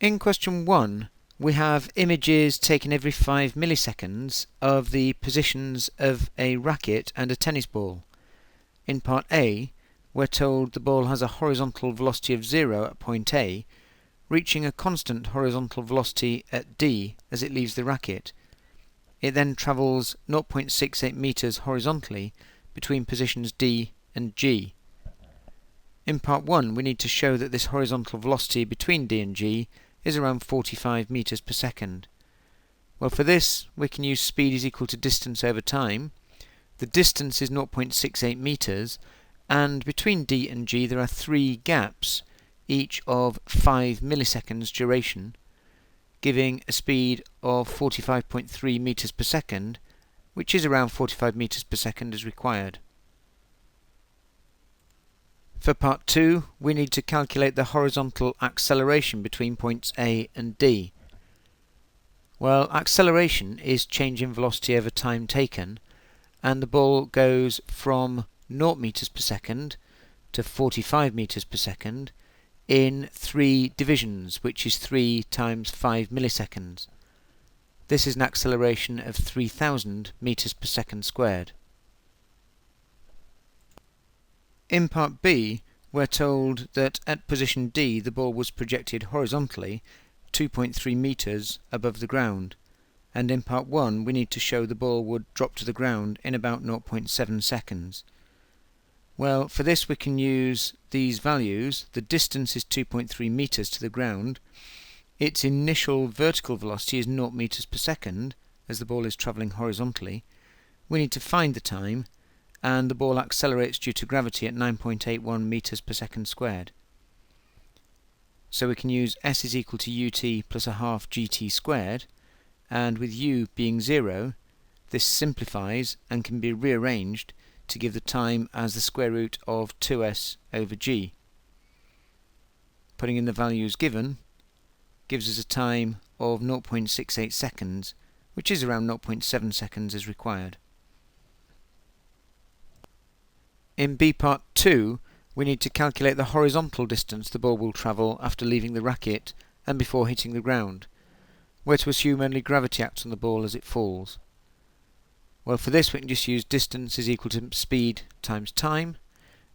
In question 1, we have images taken every 5 milliseconds of the positions of a racket and a tennis ball. In part A, we're told the ball has a horizontal velocity of 0 at point A, reaching a constant horizontal velocity at D as it leaves the racket. It then travels 0.68 meters horizontally between positions D and G. In part 1, we need to show that this horizontal velocity between D and G is around 45 meters per second. Well, for this, we can use speed is equal to distance over time. The distance is 0.68 meters, and between D and G there are 3 gaps, each of 5 milliseconds duration, giving a speed of 45.3 meters per second, which is around 45 meters per second as required. For part 2, we need to calculate the horizontal acceleration between points A and D. Well, acceleration is change in velocity over time taken, and the ball goes from 0 meters per second to 45 meters per second in 3 divisions, which is 3 times 5 milliseconds. This is an acceleration of 3000 meters per second squared. In part B, we're told that at position D the ball was projected horizontally 2.3 meters above the ground, and in part 1 we need to show the ball would drop to the ground in about 0.7 seconds. Well, for this we can use these values. The distance is 2.3 meters to the ground. Its initial vertical velocity is 0 meters per second as the ball is travelling horizontally. We need to find the time, and the ball accelerates due to gravity at 9.81 meters per second squared. So we can use s is equal to ut plus a half gt squared, and with u being 0, this simplifies and can be rearranged to give the time as the square root of 2s over g. Putting in the values given gives us a time of 0.68 seconds, which is around 0.7 seconds as required. In B part 2, we need to calculate the horizontal distance the ball will travel after leaving the racket and before hitting the ground. We're to assume only gravity acts on the ball as it falls. Well, for this we can just use distance is equal to speed times time.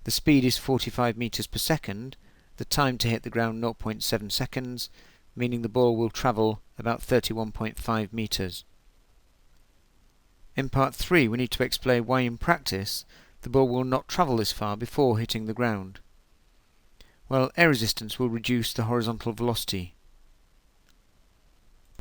The speed is 45 meters per second, the time to hit the ground 0.7 seconds, meaning the ball will travel about 31.5 meters. In part 3, we need to explain why in practice the ball will not travel this far before hitting the ground. Well, air resistance will reduce the horizontal velocity.